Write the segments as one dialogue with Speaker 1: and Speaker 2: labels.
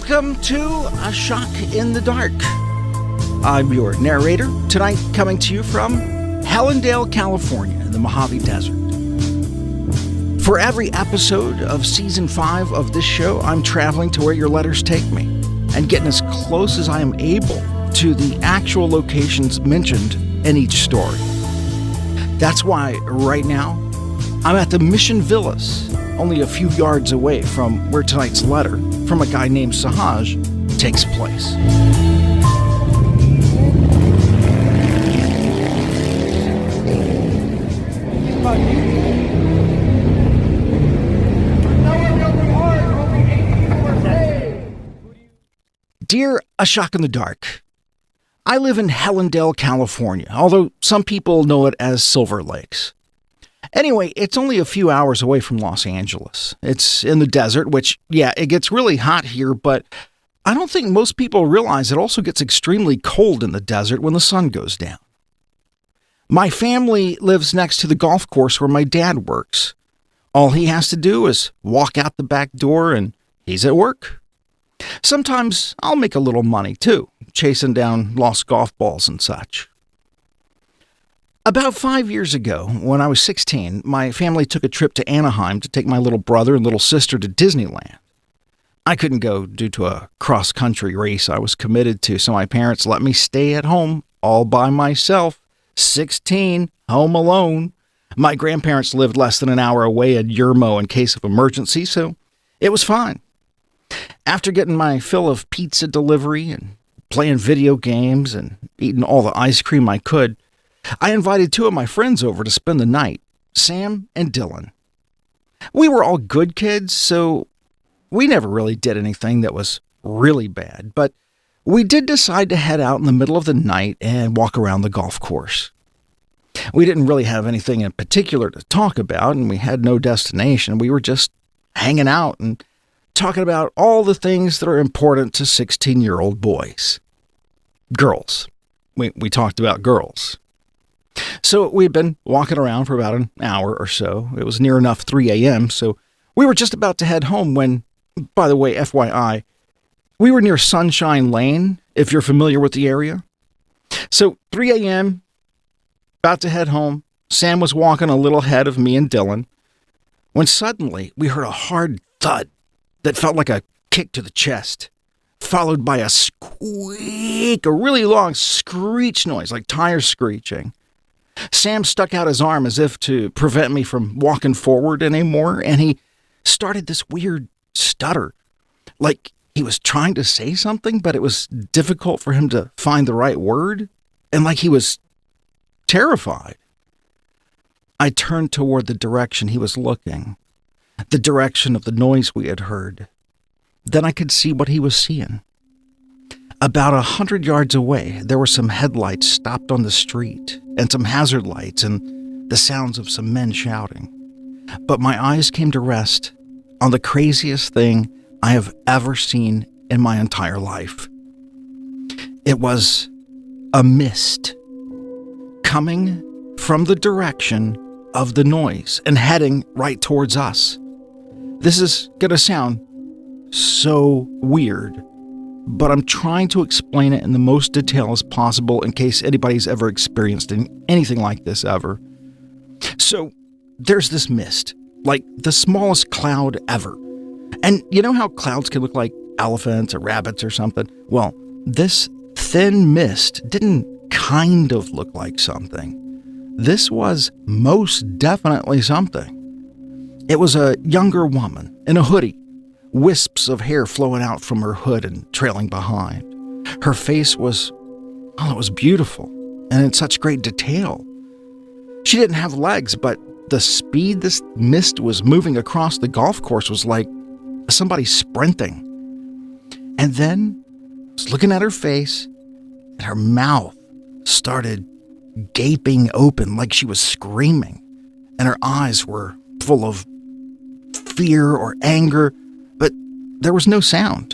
Speaker 1: Welcome to A Shock in the Dark. I'm your narrator, tonight coming to you from Helendale, California, in the Mojave Desert. For every episode of Season 5 of this show, I'm traveling to where your letters take me and getting as close as I am able to the actual locations mentioned in each story. That's why, right now, I'm at the Mission Villas, only a few yards away from where tonight's letter from a guy named Sahaj takes place. Dear A Shock in the Dark, I live in Helendale, California, although some people know it as Silver Lakes. Anyway, it's only a few hours away from Los Angeles. It's in the desert, which, yeah, it gets really hot here, but I don't think most people realize it also gets extremely cold in the desert when the sun goes down. My family lives next to the golf course where my dad works. All he has to do is walk out the back door and he's at work. Sometimes I'll make a little money, too, chasing down lost golf balls and such. About 5 years ago, when I was 16, my family took a trip to Anaheim to take my little brother and little sister to Disneyland. I couldn't go due to a cross-country race I was committed to, so my parents let me stay at home all by myself, 16, home alone. My grandparents lived less than an hour away at Yermo in case of emergency, so it was fine. After getting my fill of pizza delivery and playing video games and eating all the ice cream I could, I invited two of my friends over to spend the night, Sam and Dylan. We were all good kids, so we never really did anything that was really bad, but we did decide to head out in the middle of the night and walk around the golf course. We didn't really have anything in particular to talk about, and we had no destination. We were just hanging out and talking about all the things that are important to 16-year-old boys. Girls. We talked about girls. So we'd been walking around for about an hour or so. It was near enough 3 a.m., so we were just about to head home when, by the way, FYI, we were near Sunshine Lane, if you're familiar with the area. So 3 a.m., about to head home. Sam was walking a little ahead of me and Dylan, when suddenly we heard a hard thud that felt like a kick to the chest, followed by a squeak, a really long screech noise, like tires screeching. Sam stuck out his arm as if to prevent me from walking forward anymore, and he started this weird stutter, like he was trying to say something, but it was difficult for him to find the right word, and like he was terrified. I turned toward the direction he was looking, the direction of the noise we had heard. Then I could see what he was seeing. About 100 yards away, there were some headlights stopped on the street, and some hazard lights, and the sounds of some men shouting. But my eyes came to rest on the craziest thing I have ever seen in my entire life. It was a mist coming from the direction of the noise and heading right towards us. This is going to sound so weird, but I'm trying to explain it in the most detail as possible in case anybody's ever experienced anything like this ever. So, there's this mist, like the smallest cloud ever. And you know how clouds can look like elephants or rabbits or something? Well, this thin mist didn't kind of look like something. This was most definitely something. It was a younger woman in a hoodie, wisps of hair flowing out from her hood and trailing behind. Her face was, well, it was beautiful and in such great detail. She didn't have legs, but the speed this mist was moving across the golf course was like somebody sprinting. And then I was looking at her face, and her mouth started gaping open like she was screaming, and her eyes were full of fear or anger, but there was no sound.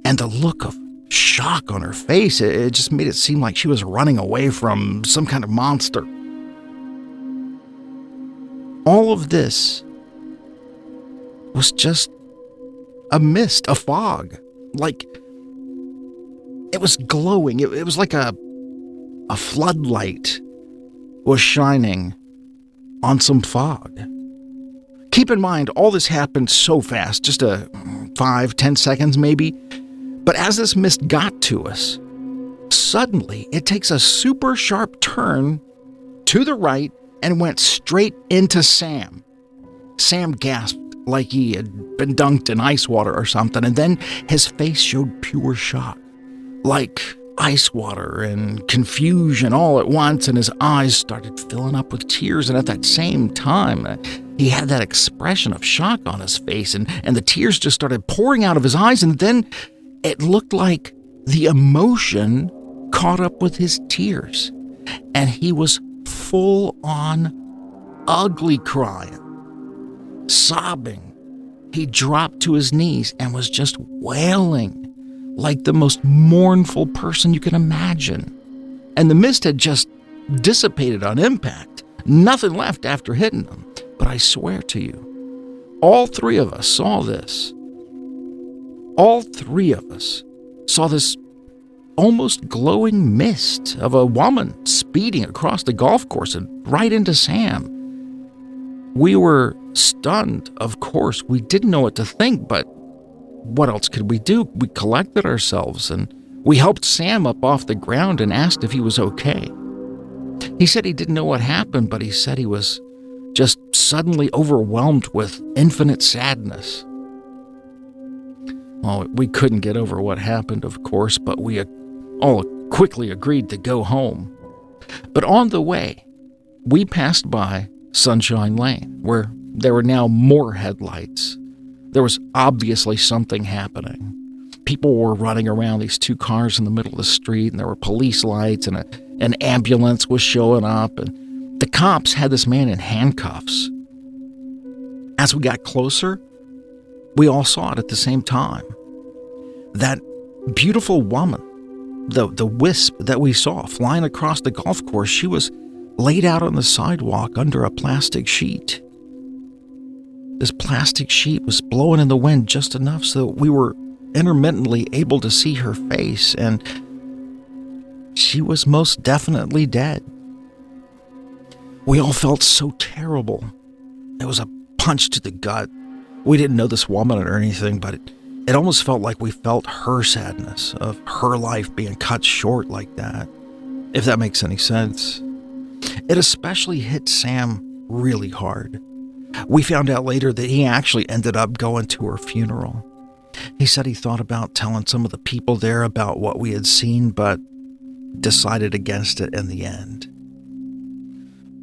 Speaker 1: And the look of shock on her face, it just made it seem like she was running away from some kind of monster. All of this was just a mist, a fog, Like, it was glowing. It was like a floodlight was shining on some fog. Keep in mind, all this happened so fast, just 5-10 seconds maybe. But as this mist got to us, suddenly it takes a super sharp turn to the right and went straight into Sam. Sam gasped like he had been dunked in ice water or something, and then his face showed pure shock, like ice water and confusion all at once, and his eyes started filling up with tears, and at that same time, he had that expression of shock on his face, and the tears just started pouring out of his eyes, and then it looked like the emotion caught up with his tears, and he was full on ugly crying, sobbing. He dropped to his knees and was just wailing like the most mournful person you can imagine. And the mist had just dissipated on impact. Nothing left after hitting him. But I swear to you, all three of us saw this. All three of us saw this almost glowing mist of a woman speeding across the golf course and right into Sam. We were stunned, of course. We didn't know what to think, but what else could we do? We collected ourselves and we helped Sam up off the ground and asked if he was okay. He said he didn't know what happened, but he said he was just suddenly overwhelmed with infinite sadness. Well, we couldn't get over what happened, of course, but we all quickly agreed to go home. But on the way, we passed by Sunshine Lane, where there were now more headlights. There was obviously something happening. People were running around these two cars in the middle of the street, and there were police lights, and an ambulance was showing up, and the cops had this man in handcuffs. As we got closer, we all saw it at the same time. That beautiful woman, the wisp that we saw flying across the golf course, she was laid out on the sidewalk under a plastic sheet. This plastic sheet was blowing in the wind just enough so that we were intermittently able to see her face, and she was most definitely dead. We all felt so terrible. It was a punch to the gut. We didn't know this woman or anything, but it almost felt like we felt her sadness of her life being cut short like that, if that makes any sense. It especially hit Sam really hard. We found out later that he actually ended up going to her funeral. He said he thought about telling some of the people there about what we had seen, but decided against it in the end.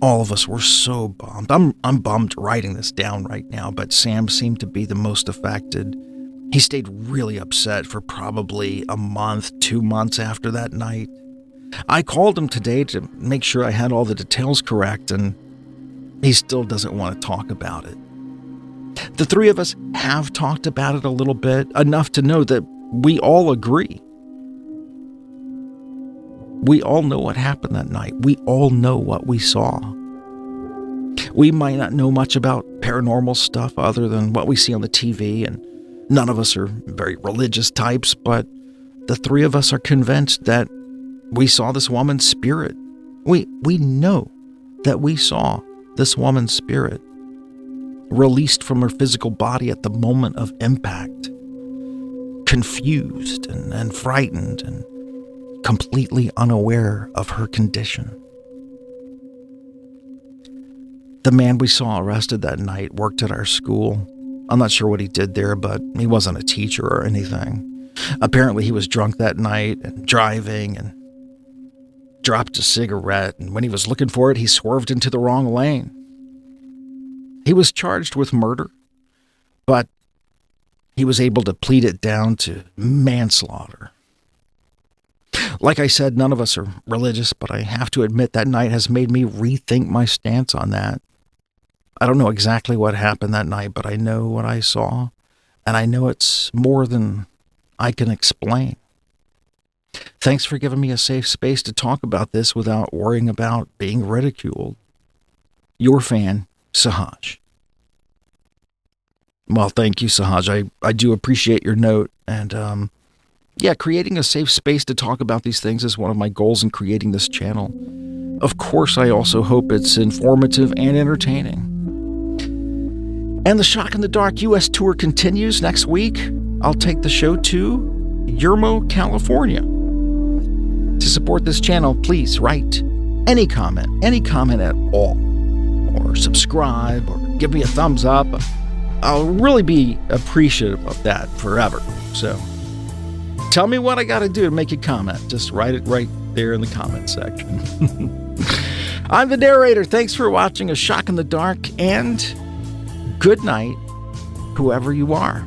Speaker 1: All of us were so bummed. I'm bummed writing this down right now, but Sam seemed to be the most affected. He stayed really upset for probably a month, 2 months after that night. I called him today to make sure I had all the details correct, and he still doesn't want to talk about it. The three of us have talked about it a little bit, enough to know that we all agree. We all know what happened that night. We all know what we saw. We might not know much about paranormal stuff other than what we see on the TV, and none of us are very religious types, but the three of us are convinced that we saw this woman's spirit. We know that we saw this woman's spirit released from her physical body at the moment of impact, confused and frightened and completely unaware of her condition. The man we saw arrested that night worked at our school. I'm not sure what he did there, but he wasn't a teacher or anything. Apparently he was drunk that night and driving and dropped a cigarette, and when he was looking for it, he swerved into the wrong lane. He was charged with murder, but he was able to plead it down to manslaughter. Like I said, none of us are religious, but I have to admit that night has made me rethink my stance on that. I don't know exactly what happened that night, but I know what I saw, and I know it's more than I can explain. Thanks for giving me a safe space to talk about this without worrying about being ridiculed. Your fan, Sahaj. Well, thank you, Sahaj. I do appreciate your note, and Yeah, creating a safe space to talk about these things is one of my goals in creating this channel. Of course, I also hope it's informative and entertaining. And the Shock in the Dark US tour continues next week. I'll take the show to Yermo, California. To support this channel, please write any comment at all, or subscribe, or give me a thumbs up. I'll really be appreciative of that forever. So tell me what I got to do to make you comment. Just write it right there in the comment section. I'm the narrator. Thanks for watching A Shock in the Dark, and good night, whoever you are.